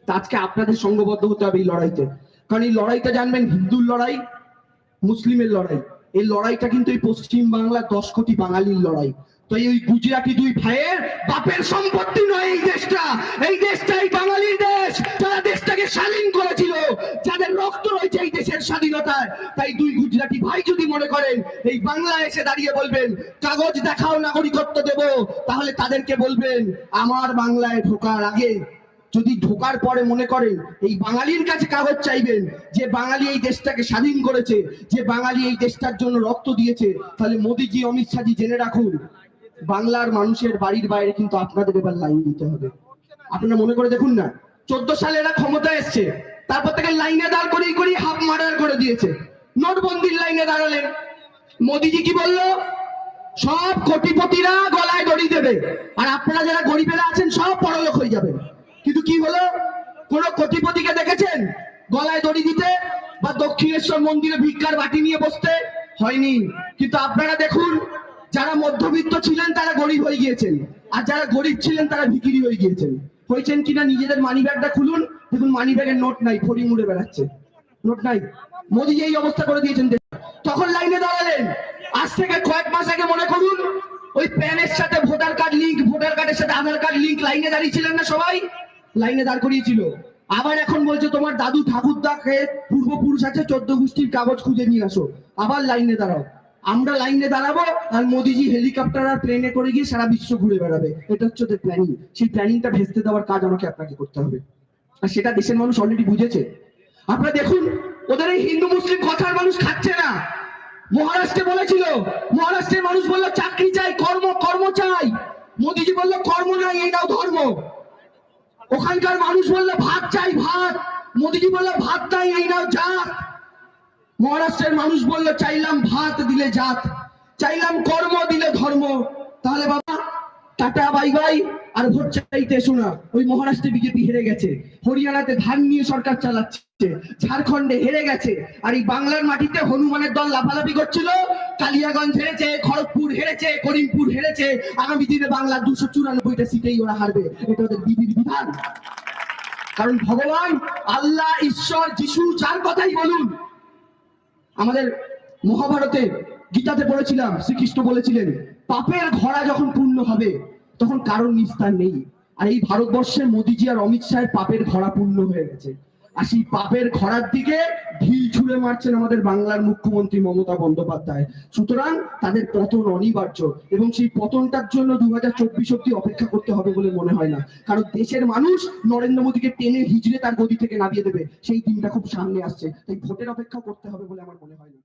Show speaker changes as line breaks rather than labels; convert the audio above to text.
তা আজকে আপনাদের সঙ্গবদ্ধ হতে হবে এই লড়াইতে। কারণ এই লড়াইটা জানবেন হিন্দুর লড়াই, মুসলিমের লড়াই। এই লড়াইটা কিন্তু এই পশ্চিম বাংলার 10 কোটি বাঙালির লড়াই। তো এই গুজরাটি দুই ভাইয়ের বাপের সম্পত্তি নয় এই দেশটা। এই দেশটাই বাঙালির দেশ, যারা দেশটাকে স্বাধীন করেছিল, যাদের রক্ত রয়েছে এই দেশের স্বাধীনতায়। তাই দুই গুজরাটি ভাই যদি মনে করেন এই বাংলায় এসে দাঁড়িয়ে বলবেন কাগজ দেখাও নাগরিকত্ব দেব, তাহলে তাদেরকে বলবেন আমার বাংলায় ঢোকার আগে, যদি ঢোকার পরে মনে করেন এই বাঙালির কাছে কাগজ চাইবেন, যে বাঙালি এই দেশটাকে স্বাধীন করেছে, যে বাঙালি এই দেশটার জন্য রক্ত দিয়েছে, তাহলে মোদিজি, অমিত শাহজি জেনে রাখুন, বাংলার মানুষের বাড়ির বাইরে কিন্তু আপনাদের এবার লাইন দিতে হবে। আপনারা মনে করে দেখুন না, 14 সালে এরা ক্ষমতায় এসছে, তারপর থেকে লাইনে দাঁড় করিয়ে হাফ মার্ডার করে দিয়েছে। নোটবন্দির লাইনে দাঁড়ালেন, মোদিজি কি বললো? সব কোটিপতিরা গলায় দড়ি দেবে, আর আপনারা যারা গরিবেরা আছেন সব পরলোক হয়ে যাবেন। কিন্তু কি হলো? কোন কোটিপতিকে দেখেছেন গলায় দড়ি দিতে বা দক্ষিণেশ্বর মন্দিরে ভিক্ষার বাটি নিয়ে বসতে? হয়নি। কিন্তু আপনারা দেখুন, যারা মধ্যবিত্ত ছিলেন তারা গরিব হয়ে গিয়েছেন, আর যারা গরিব ছিলেন তারা ভিখিরি হয়ে গিয়েছেন। হয়েছেন কিনা নিজেদের মানি ব্যাগটা খুলুন, দেখুন মানি ব্যাগের নোট নাই, ফড়ি মুড়ে বেড়াচ্ছে, নোট নাই। মোদি এই অবস্থা করে দিয়েছেন। তখন লাইনে দাঁড়ালেন। আজ থেকে কয়েক মাস আগে মনে করুন, ওই প্যানের সাথে ভোটার কার্ড লিঙ্ক, ভোটার কার্ডের সাথে আধার কার্ড লিঙ্ক, লাইনে দাঁড়িয়েছিলেন না সবাই? লাইনে দাঁড় করিয়েছিল। আবার এখন বলছে তোমার দাদু ঠাকুরদাকে পূর্বপুরুষ আছে 14 গোষ্ঠীর কাগজ খুঁজে নিয়ে আসো, আবার লাইনে দাঁড়াও। আমরা লাইনে দাঁড়াবো, আর মোদিজি হেলিকপ্টার আর প্লেনে করে গিয়ে সারা বিশ্ব ঘুরে বেড়াবে। এটা হচ্ছে ওদের প্ল্যানিং। সেই প্ল্যানিংটা ভেস্তে দেওয়ার কাজ আমাকে আপনাকে করতে হবে, আর সেটা দেশের মানুষ অলরেডি বুঝেছে। আপনারা দেখুন, ওদের এই হিন্দু মুসলিম কথার মানুষ খাচ্ছে না। মহারাষ্ট্রে বলেছিল, মহারাষ্ট্রের মানুষ বললো চাকরি চাই, কর্ম কর্ম চাই। মোদিজি বললো কর্ম নাই, এই নাও ধর্ম। ওখানকার মানুষ বললো ভাত চাই, ভাত। মোদিজি বললো ভাত নাই, এই নাও জাত। মহারাষ্ট্রের মানুষ বললো চাইলাম ভাত, দিলে জাত, চাইলাম কর্ম, দিলে ধর্ম। তাহলে বাবা টাটা বাই বাই, আর ভোট চাইতে এসো না। ওই মহারাষ্ট্রে বিজেপি হেরে গেছে, হরিয়ানাতে ধান নিয়ে সরকার চালাচ্ছে, ঝাড়খণ্ডে হেরে গেছে, আর এই বাংলার মাটিতে হনুমানের দল লাফালাফি করছিল। কালিয়াগঞ্জ হেরেছে, খড়গপুর হেরেছে, করিমপুর হেরেছে। আগামী দিনে বাংলার 294টা সিটেই ওরা হারবে। এটা ওদের বিধির বিধান। কারণ ভগবান, আল্লাহ, ঈশ্বর, যিশু, যার কথাই বলুন, আমাদের মহাভারতে গীতাতে পড়েছিলাম, শ্রীকৃষ্ণ বলেছিলেন পাপের ঘোড়া যখন পূর্ণ হবে তখন কারোর নিস্তার নেই। আর এই ভারতবর্ষের মোদিজি আর অমিত শাহের পাপের ঘোড়া পূর্ণ হয়ে গেছে, আর সেই পাপের ঘোড়ার দিকে ঢিল ছুঁড়ে মারছেন আমাদের বাংলার মুখ্যমন্ত্রী মমতা বন্দ্যোপাধ্যায়। সুতরাং তাদের পতন অনিবার্য, এবং সেই পতনটার জন্য 2024 অব্দি অপেক্ষা করতে হবে বলে মনে হয় না। কারণ দেশের মানুষ নরেন্দ্র মোদীকে টেনে হিজড়ে তার গদি থেকে নামিয়ে দেবে, সেই দিনটা খুব সামনে আসছে। তাই ভোটের অপেক্ষা করতে হবে বলে আমার মনে হয় না।